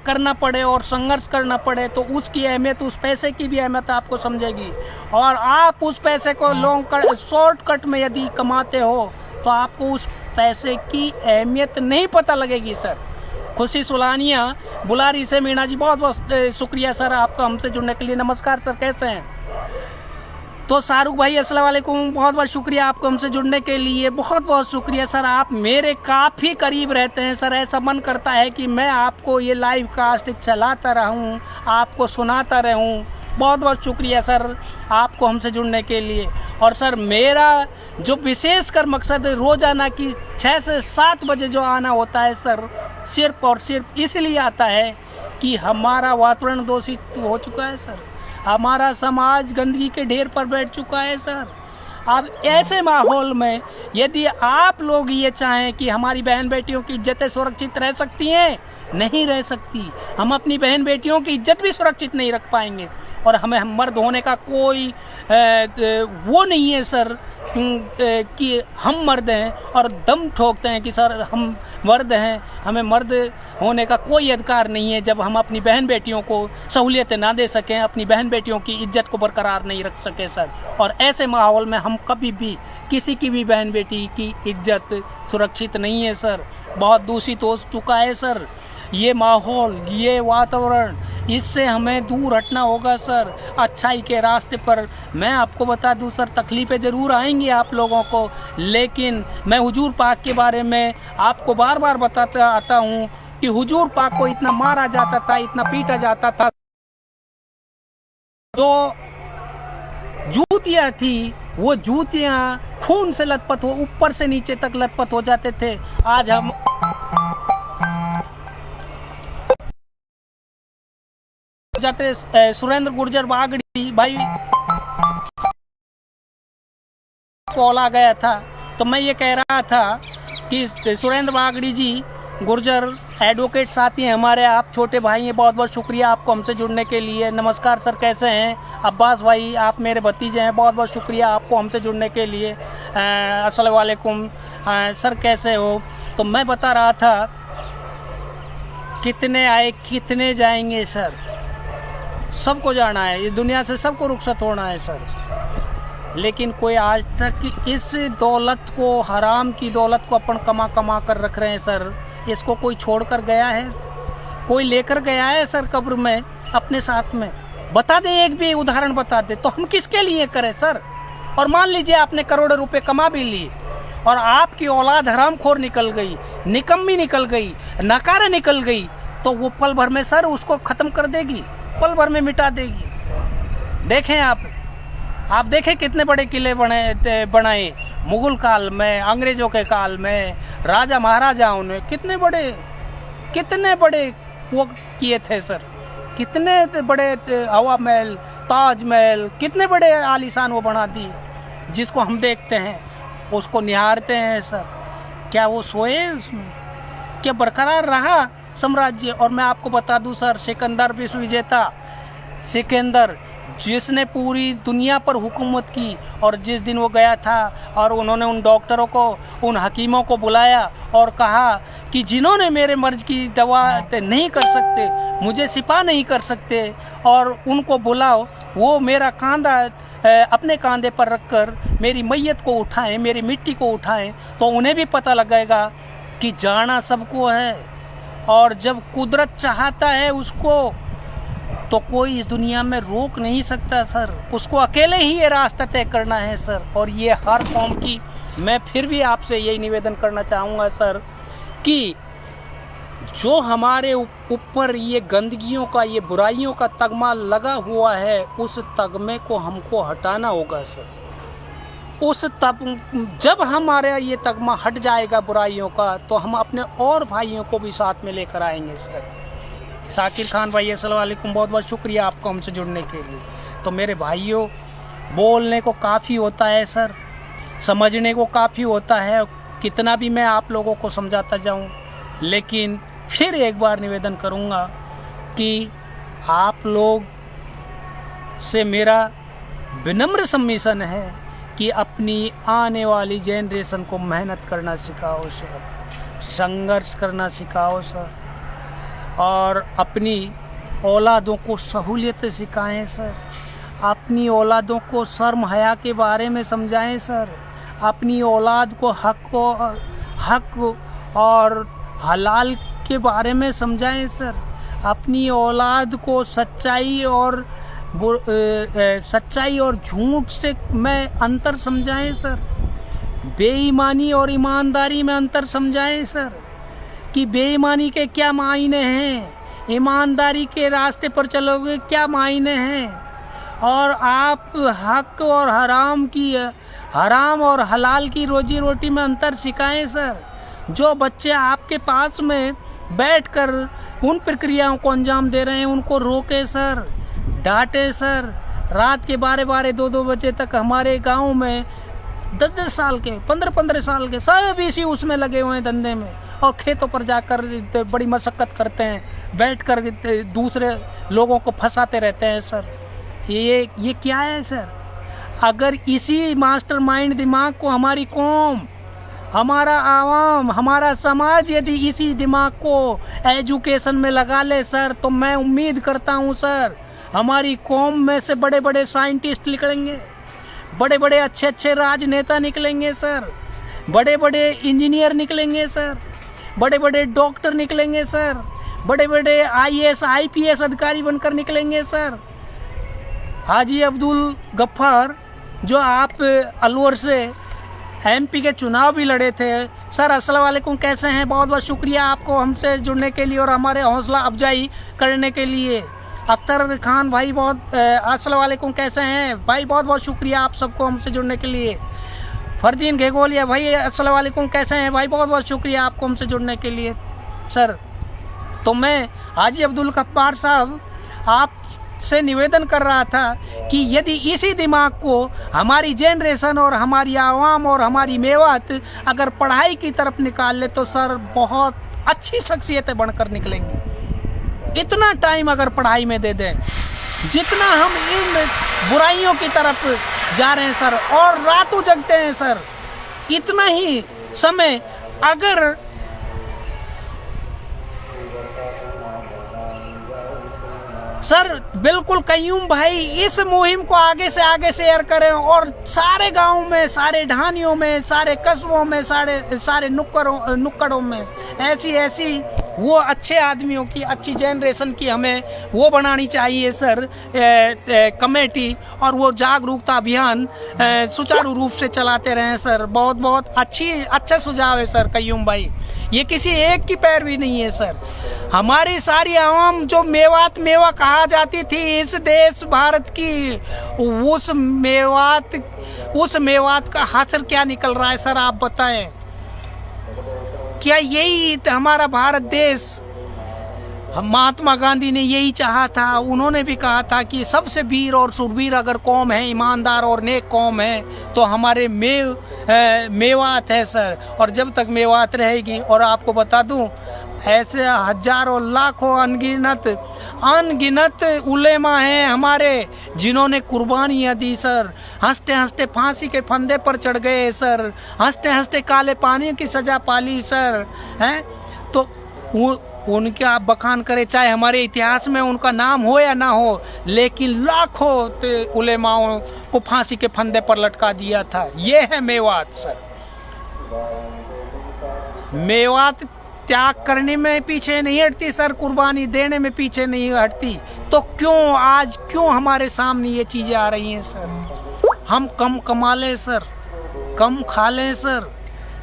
करना पड़े और संघर्ष करना पड़े तो उसकी अहमियत, उस पैसे की भी अहमियत आपको समझेगी। और आप उस पैसे को शॉर्टकट में यदि कमाते हो तो आपको उस पैसे की अहमियत नहीं पता लगेगी सर। खुशी सुलानिया बुलारी से मीणा जी बहुत बहुत शुक्रिया सर आपका हमसे जुड़ने के लिए। नमस्कार सर, कैसे हैं? तो शाहरुख भाई अस्सलाम वालेकुम, बहुत बहुत शुक्रिया आपको हमसे जुड़ने के लिए, बहुत बहुत शुक्रिया सर। आप मेरे काफ़ी करीब रहते हैं सर, ऐसा मन करता है कि मैं आपको ये लाइव कास्ट चलाता रहूं, आपको सुनाता रहूं। बहुत बहुत शुक्रिया सर आपको हमसे जुड़ने के लिए। और सर मेरा जो विशेषकर मकसद है रोजाना की 6 से 7 बजे जो आना होता है सर, सिर्फ और सिर्फ इसलिए आता है कि हमारा वातावरण दूषित हो चुका है सर, हमारा समाज गंदगी के ढेर पर बैठ चुका है सर। अब ऐसे माहौल में यदि आप लोग ये चाहें कि हमारी बहन बेटियों की इज्जतें सुरक्षित रह सकती हैं, नहीं रह सकती। हम अपनी बहन बेटियों की इज्जत भी सुरक्षित नहीं रख पाएंगे। और हमें मर्द होने का कोई वो नहीं है सर कि हम मर्द हैं और दम ठोकते हैं कि सर हम मर्द हैं, हमें मर्द होने का कोई अधिकार नहीं है जब हम अपनी बहन बेटियों को सहूलियतें ना दे सकें, अपनी बहन बेटियों की इज्जत को बरकरार नहीं रख सके सर। और ऐसे माहौल में हम कभी भी किसी की भी बहन बेटी की इज्जत सुरक्षित नहीं है सर। बहुत दूषित हो चुका है सर ये माहौल, ये वातावरण, इससे हमें दूर हटना होगा सर, अच्छाई के रास्ते पर। मैं आपको बता दूं सर, तकलीफें ज़रूर आएंगी आप लोगों को, लेकिन मैं हुजूर पाक के बारे में आपको बार बार बताता आता हूं कि हुजूर पाक को इतना मारा जाता था, इतना पीटा जाता था, जो जूतियाँ थी वो जूतियाँ खून से लथपथ हो, ऊपर से नीचे तक लथपथ हो जाते थे। आज हम जाते सुरेंद्र गुर्जर बागड़ी भाई कॉल आ गया था, तो मैं ये कह रहा था कि सुरेंद्र बागड़ी जी गुर्जर एडवोकेट साथी हैं हमारे, आप छोटे भाई हैं, बहुत बहुत शुक्रिया आपको हमसे जुड़ने के लिए। नमस्कार सर, कैसे हैं? अब्बास भाई आप मेरे भतीजे हैं, बहुत बहुत शुक्रिया आपको हमसे जुड़ने के लिए। अस्सलाम वालेकुम सर, कैसे हो? तो मैं बता रहा था कितने आए कितने जाएंगे सर, सबको जाना है, इस दुनिया से सबको रुखसत होना है सर। लेकिन कोई आज तक इस दौलत को, हराम की दौलत को अपन कमा कर रख रहे हैं सर। इसको कोई छोड़ कर गया है? कोई लेकर गया है सर कब्र में अपने साथ में? बता दे, एक भी उदाहरण बता दे तो हम किसके लिए करें सर। और मान लीजिए आपने करोड़ों रुपए कमा भी लिए और आपकी औलाद हरामखोर निकल गई, निकम्मी निकल गई, नकारा निकल गई, तो वो पल भर में सर उसको खत्म कर देगी, पल भर में मिटा देगी। देखें आप देखें कितने बड़े किले बनाए मुगल काल में, अंग्रेजों के काल में, राजा महाराजाओं ने कितने बड़े वो किए थे सर, कितने बड़े हवा महल, ताजमहल, कितने बड़े आलीशान वो बना दिए, जिसको हम देखते हैं, उसको निहारते हैं सर। क्या वो सोए उसमें? क्या बरकरार रहा साम्राज्य? और मैं आपको बता दूं सर, सिकंदर विश्व विजेता सिकंदर, जिसने पूरी दुनिया पर हुकूमत की, और जिस दिन वो गया था और उन्होंने उन डॉक्टरों को, उन हकीमों को बुलाया और कहा कि जिन्होंने मेरे मर्ज की दवा नहीं कर सकते, मुझे शिफा नहीं कर सकते, और उनको बुलाओ, वो मेरा कांधा अपने कांधे पर रखकर मेरी मैयत को उठाएं, मेरी मिट्टी को उठाएं, तो उन्हें भी पता लगेगा कि जाना सबको है। और जब कुदरत चाहता है उसको तो कोई इस दुनिया में रोक नहीं सकता सर। उसको अकेले ही ये रास्ता तय करना है सर। और ये हर कौम की, मैं फिर भी आपसे यही निवेदन करना चाहूँगा सर कि जो हमारे ऊपर ये गंदगियों का, ये बुराइयों का तगमा लगा हुआ है, उस तगमे को हमको हटाना होगा सर। जब हमारा ये तगमा हट जाएगा बुराइयों का, तो हम अपने और भाइयों को भी साथ में लेकर आएंगे सर। शाकिर खान भाई, अस्सलाम वालेकुम, बहुत बहुत शुक्रिया आपको हमसे जुड़ने के लिए। तो मेरे भाइयों, बोलने को काफ़ी होता है सर, समझने को काफ़ी होता है, कितना भी मैं आप लोगों को समझाता जाऊं, लेकिन फिर एक बार निवेदन करूंगा कि आप लोग से मेरा विनम्र सबमिशन है कि अपनी आने वाली जनरेशन को मेहनत करना सिखाओ सर, संघर्ष करना सिखाओ सर, और अपनी औलादों को सहूलियत सिखाएं सर, अपनी औलादों को शर्म हया के बारे में समझाएं सर, अपनी औलाद को हक और हलाल के बारे में समझाएं सर, अपनी औलाद को सच्चाई और झूठ से में अंतर समझाएं सर, बेईमानी और ईमानदारी में अंतर समझाएं सर, कि बेईमानी के क्या मायने हैं, ईमानदारी के रास्ते पर चलोगे क्या मायने हैं, और आप हक और हराम और हलाल की रोजी रोटी में अंतर सिखाएं सर। जो बच्चे आपके पास में बैठकर उन प्रक्रियाओं को अंजाम दे रहे हैं, उनको रोके सर, डांटे सर। रात के 12-12, 2-2 बजे तक हमारे गांव में 10-10 साल के, 15-15 साल के सब इसी उसमें लगे हुए हैं धंधे में, और खेतों पर जाकर बड़ी मशक्कत करते हैं, बैठकर दूसरे लोगों को फंसाते रहते हैं सर। ये क्या है सर? अगर इसी मास्टरमाइंड दिमाग को हमारी कौम, हमारा आवाम, हमारा समाज यदि इसी दिमाग को एजुकेशन में लगा ले सर, तो मैं उम्मीद करता हूँ सर, हमारी कौम में से बड़े बड़े साइंटिस्ट निकलेंगे, बड़े बड़े अच्छे राजनेता निकलेंगे सर, बड़े बड़े इंजीनियर निकलेंगे सर, बड़े बड़े डॉक्टर निकलेंगे सर, बड़े बड़े IAS IPS अधिकारी बनकर निकलेंगे सर। हाजी अब्दुल गफ्फार, जो आप अलवर से MP के चुनाव भी लड़े थे सर, अस्सलाम वालेकुम, कैसे हैं? बहुत बहुत शुक्रिया आपको हमसे जुड़ने के लिए और हमारे हौसला अफजाई करने के लिए। अख्तर खान भाई, बहुत अस्सलाम वालेकुम, कैसे हैं भाई? बहुत बहुत शुक्रिया आप सबको हमसे जुड़ने के लिए। फरदीन घेगोलिया भाई, अस्सलाम वालेकुम, कैसे हैं भाई? बहुत बहुत शुक्रिया आपको हमसे जुड़ने के लिए सर। तो मैं हाजी अब्दुल गफ्फार साहब आपसे निवेदन कर रहा था कि यदि इसी दिमाग को हमारी जनरेशन और हमारी आवाम और हमारी मेवात अगर पढ़ाई की तरफ निकाल ले, तो सर बहुत अच्छी शख्सियतें बनकर निकलेंगी। इतना टाइम अगर पढ़ाई में दे दें, जितना हम इन बुराइयों की तरफ जा रहे हैं सर, और रातों जगते हैं सर, इतना ही समय अगर सर, बिल्कुल कयूम भाई इस मुहिम को आगे से आगे शेयर करें, और सारे गांव में, सारे ढानियों में, सारे कस्बों में, सारे नुक्कड़ों में ऐसी वो अच्छे आदमियों की, अच्छी जनरेशन की हमें वो बनानी चाहिए सर कमेटी, और वो जागरूकता अभियान सुचारू रूप से चलाते रहें सर। बहुत बहुत अच्छा सुझाव है सर कयूम भाई, ये किसी एक की पैरवी नहीं है सर। हमारी सारी आवाम जो मेवा कहा जाती थी इस देश भारत की, उस मेवात का हासिल क्या निकल रहा है सर, आप बताएं। क्या यही हमारा भारत देश, महात्मा गांधी ने यही चाहा था? उन्होंने भी कहा था कि सबसे वीर और सुरवीर अगर कौम है, ईमानदार और नेक कौम है, तो हमारे मेवात है सर। और जब तक मेवात रहेगी, और आपको बता दूं, ऐसे हजारों लाखों अनगिनत उलेमा हैं हमारे जिन्होंने कुर्बानियां दी सर, हंसते हंसते फांसी के फंदे पर चढ़ गए सर, हंसते हंसते काले पानी की सजा पाली सर, हैं? तो उनके आप बखान करें, चाहे हमारे इतिहास में उनका नाम हो या ना हो, लेकिन लाखों उलेमाओं को फांसी के फंदे पर लटका दिया था। ये है मेवात सर। मेवात त्याग करने में पीछे नहीं हटती सर, कुर्बानी देने में पीछे नहीं हटती, तो क्यों हमारे सामने ये चीजें आ रही हैं सर? हम कम कमा लें सर, कम खा लें सर,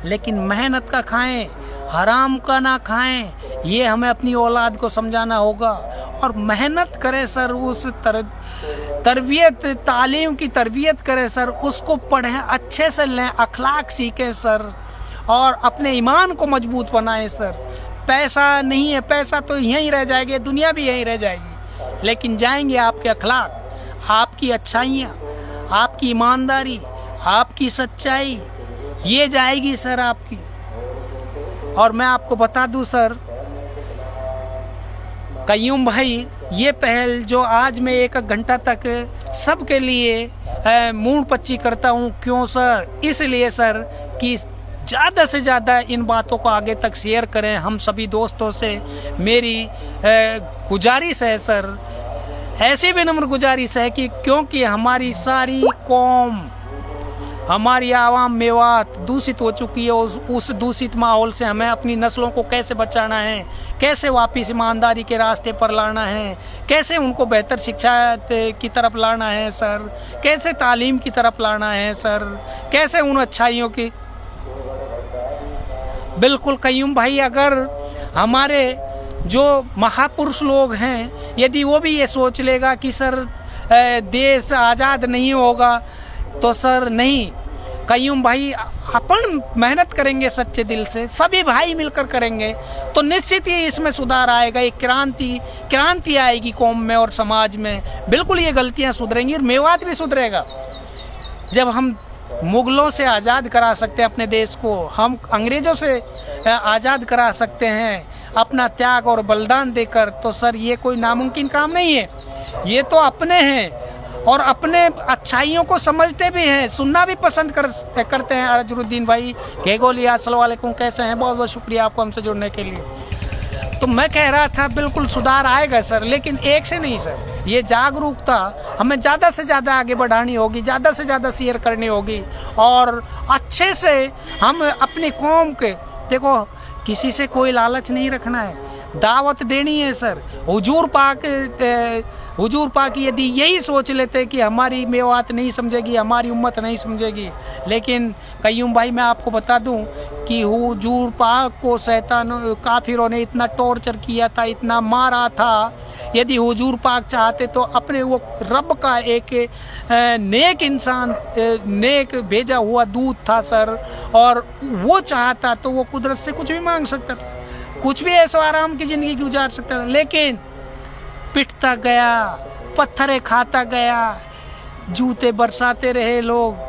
लेकिन मेहनत का खाएं, हराम का ना खाएं, ये हमें अपनी औलाद को समझाना होगा। और मेहनत करें सर, उस तरबियत तालीम की तरबियत करें सर, उसको पढ़ें, अच्छे से लें, अखलाक सीखें सर, और अपने ईमान को मजबूत बनाएं सर। पैसा नहीं है, पैसा तो यहीं रह जाएगी, दुनिया भी यहीं रह जाएगी, लेकिन जाएंगे आपके अखलाक, आपकी अच्छाइयाँ, आपकी ईमानदारी, आपकी सच्चाई, ये जाएगी सर आपकी। और मैं आपको बता दूं सर कयूम भाई, ये पहल जो आज मैं 1 घंटा तक सबके लिए मूड पच्ची करता हूँ, क्यों सर? इसलिए सर कि ज़्यादा से ज़्यादा इन बातों को आगे तक शेयर करें। हम सभी दोस्तों से मेरी गुजारिश है सर, ऐसी विनम्र गुजारिश है कि क्योंकि हमारी सारी कौम, हमारी आवाम मेवात दूषित हो चुकी है, उस दूषित माहौल से हमें अपनी नस्लों को कैसे बचाना है, कैसे वापस ईमानदारी के रास्ते पर लाना है, कैसे उनको बेहतर शिक्षा की तरफ लाना है सर, कैसे तालीम की तरफ लाना है सर, कैसे उन अच्छाइयों की। बिल्कुल कयूम भाई, अगर हमारे जो महापुरुष लोग हैं, यदि वो भी ये सोच लेगा कि सर देश आज़ाद नहीं होगा, तो सर नहीं कयूम भाई, अपन मेहनत करेंगे सच्चे दिल से, सभी भाई मिलकर करेंगे, तो निश्चित ही इसमें सुधार आएगा, एक क्रांति आएगी कौम में और समाज में। बिल्कुल ये गलतियां सुधरेंगी और मेवात भी सुधरेगा। जब हम मुगलों से आज़ाद करा सकते हैं अपने देश को, हम अंग्रेजों से आज़ाद करा सकते हैं अपना त्याग और बलिदान देकर, तो सर ये कोई नामुमकिन काम नहीं है। ये तो अपने हैं और अपने अच्छाइयों को समझते भी हैं, सुनना भी पसंद करते हैं। अजरुद्दीन भाई केगोलिया, अस्सलाम वालेकुम, कैसे हैं? बहुत बहुत शुक्रिया आपको हमसे जुड़ने के लिए। तो मैं कह रहा था बिल्कुल सुधार आएगा सर, लेकिन एक से नहीं सर, ये जागरूकता हमें ज़्यादा से ज़्यादा आगे बढ़ानी होगी, ज़्यादा से ज़्यादा शेयर करनी होगी, और अच्छे से हम अपनी कौम के, देखो किसी से कोई लालच नहीं रखना है, दावत देनी है सर। हुजूर पाक यदि यही सोच लेते कि हमारी मेवात नहीं समझेगी, हमारी उम्मत नहीं समझेगी, लेकिन कयूम भाई मैं आपको बता दूं कि हुजूर पाक को काफिरों ने इतना टॉर्चर किया था, इतना मारा था। यदि हुजूर पाक चाहते तो अपने वो रब का एक नेक इंसान, नेक भेजा हुआ दूत था सर, और वो चाहता तो वो कुदरत से कुछ भी मांग सकता था, कुछ भी ऐसा आराम की जिंदगी गुजार सकता था, लेकिन पिटता गया, पत्थरे खाता गया, जूते बरसाते रहे लोग,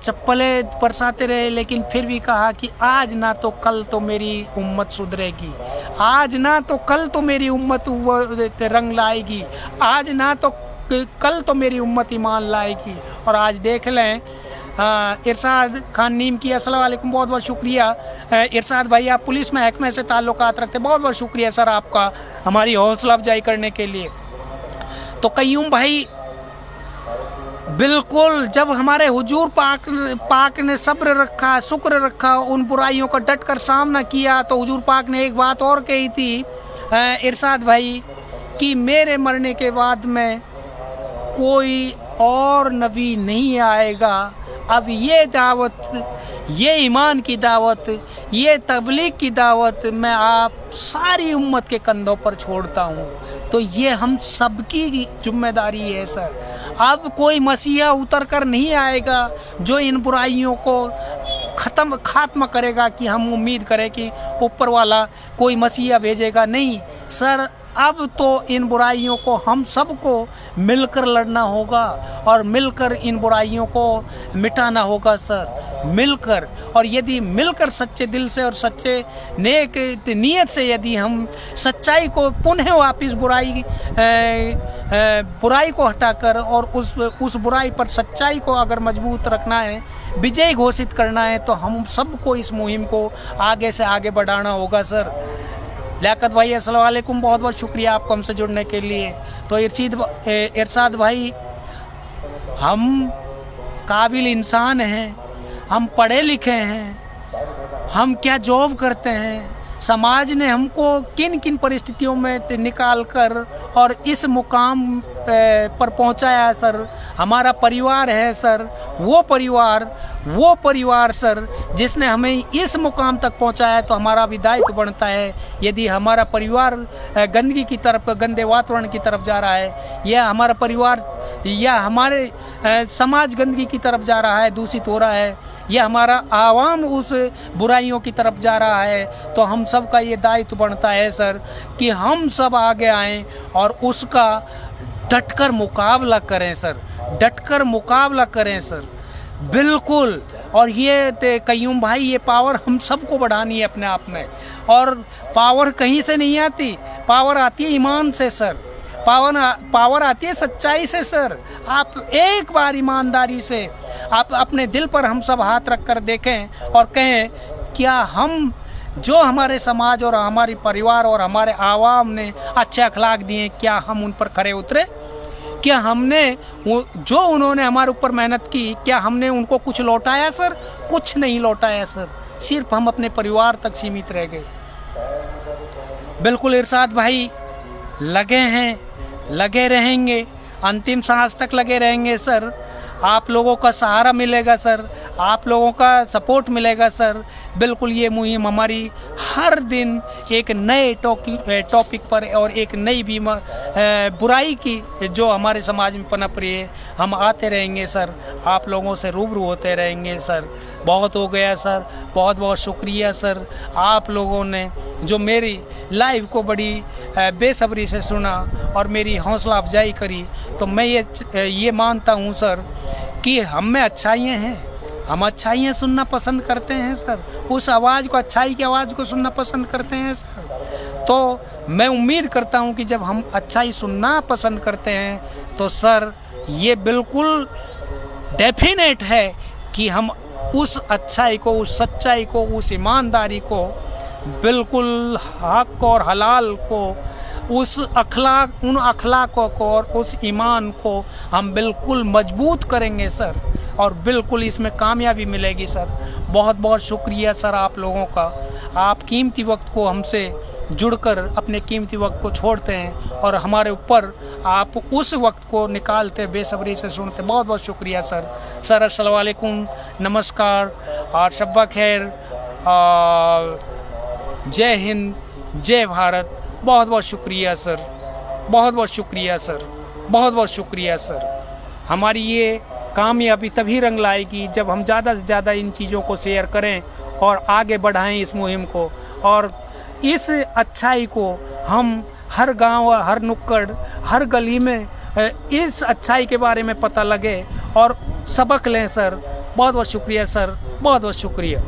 चप्पलें बरसाते रहे, लेकिन फिर भी कहा कि आज ना तो कल तो मेरी उम्मत सुधरेगी, आज ना तो कल तो मेरी उम्मत रंग लाएगी, आज ना तो कल तो मेरी उम्मत ईमान लाएगी। और आज देख लें इरशाद खान नीम की, अस्सलाम वालेकुम, बहुत बहुत शुक्रिया। इरशाद भाई आप पुलिस महकमे से ताल्लुकात रखते, बहुत बहुत शुक्रिया सर आपका हमारी हौसला अफजाई करने के लिए। तो कयूम भाई बिल्कुल, जब हमारे हुजूर पाक ने सब्र रखा, शुक्र रखा, उन बुराइयों का डट कर सामना किया, तो हुजूर पाक ने एक बात और कही थी इरशाद भाई कि मेरे मरने के बाद में कोई और नबी नहीं आएगा। अब ये दावत, ये ईमान की दावत, ये तबलीग की दावत मैं आप सारी उम्मत के कंधों पर छोड़ता हूँ। तो ये हम सबकी जिम्मेदारी है सर। अब कोई मसीहा उतर कर नहीं आएगा जो इन बुराइयों को खात्मा करेगा कि हम उम्मीद करें कि ऊपर वाला कोई मसीहा भेजेगा, नहीं सर। अब तो इन बुराइयों को हम सबको मिलकर लड़ना होगा और मिलकर इन बुराइयों को मिटाना होगा सर, मिलकर। और यदि मिलकर सच्चे दिल से और सच्चे नेक नीयत से यदि हम सच्चाई को पुनः वापस बुराई को हटाकर और उस बुराई पर सच्चाई को अगर मजबूत रखना है, विजय घोषित करना है, तो हम सबको इस मुहिम को आगे से आगे बढ़ाना होगा सर। लियाकत भाई अस्सलाम वालेकुम, बहुत बहुत शुक्रिया आपको हमसे जुड़ने के लिए। तो इरशाद भाई, हम काबिल इंसान हैं, हम पढ़े लिखे हैं, हम क्या जॉब करते हैं, समाज ने हमको किन किन परिस्थितियों में निकाल कर और इस मुकाम पर पहुंचाया है सर। हमारा परिवार है सर, वो परिवार सर जिसने हमें इस मुकाम तक पहुंचाया है, तो हमारा भी दायित्व बनता है। यदि हमारा परिवार गंदगी की तरफ, गंदे वातावरण की तरफ जा रहा है, या हमारा परिवार या हमारे समाज गंदगी की तरफ जा रहा है, दूषित हो रहा है, या हमारा आवाम उस बुराइयों की तरफ जा रहा है, तो हम सब का ये दायित्व बनता है सर कि हम सब आगे आएं और उसका डटकर मुकाबला करें सर, डटकर मुकाबला करें सर, बिल्कुल। और ये कयूम भाई, ये पावर हम सबको बढ़ानी है अपने आप में, और पावर कहीं से नहीं आती, पावर आती है ईमान से सर, पावर आती है सच्चाई से सर। आप एक बार ईमानदारी से आप अपने दिल पर हम सब हाथ रख कर देखें और कहें, क्या हम जो हमारे समाज और हमारे परिवार और हमारे आवाम ने अच्छे अखलाक दिए, क्या हम उन पर खरे उतरे? क्या हमने जो उन्होंने हमारे ऊपर मेहनत की, क्या हमने उनको कुछ लौटाया सर? कुछ नहीं लौटाया सर, सिर्फ हम अपने परिवार तक सीमित रह गए। बिल्कुल इरशाद भाई लगे हैं, लगे रहेंगे, अंतिम सांस तक लगे रहेंगे सर। आप लोगों का सहारा मिलेगा सर, आप लोगों का सपोर्ट मिलेगा सर। बिल्कुल ये मुहिम हमारी हर दिन एक नए टॉपिक पर और एक नई बुराई की जो हमारे समाज में पनप रही है, हम आते रहेंगे सर, आप लोगों से रूबरू होते रहेंगे सर। बहुत हो गया सर, बहुत बहुत शुक्रिया सर, आप लोगों ने जो मेरी लाइव को बड़ी बेसब्री से सुना और मेरी हौसला अफजाई करी। तो मैं ये मानता हूँ सर कि हम में अच्छाइयाँ हैं, हम अच्छाइयाँ सुनना पसंद करते हैं सर, उस आवाज़ को, अच्छाई की आवाज़ को सुनना पसंद करते हैं सर। तो मैं उम्मीद करता हूँ कि जब हम अच्छाई सुनना पसंद करते हैं तो सर ये बिल्कुल डेफिनेट है कि हम उस अच्छाई को, उस सच्चाई को, उस ईमानदारी को, बिल्कुल हक और हलाल को, उस अखलाक, उन अखलाकों को और उस ईमान को हम बिल्कुल मजबूत करेंगे सर, और बिल्कुल इसमें कामयाबी मिलेगी सर। बहुत बहुत शुक्रिया सर आप लोगों का, आप कीमती वक्त को हमसे जुड़कर अपने कीमती वक्त को छोड़ते हैं और हमारे ऊपर आप उस वक्त को निकालते, बेसब्री से सुनते। बहुत बहुत शुक्रिया सर। सर अस्सलाम वालेकुम, नमस्कार और शब्बा खैर, जय हिंद, जय भारत। बहुत बहुत शुक्रिया सर, बहुत बहुत शुक्रिया सर, बहुत बहुत शुक्रिया सर। हमारी ये कामयाबी तभी रंग लाएगी जब हम ज़्यादा से ज़्यादा इन चीज़ों को शेयर करें और आगे बढ़ाएं इस मुहिम को, और इस अच्छाई को हम हर गांव, हर नुक्कड़, हर गली में इस अच्छाई के बारे में पता लगे और सबक लें सर। बहुत बहुत शुक्रिया सर, बहुत बहुत शुक्रिया।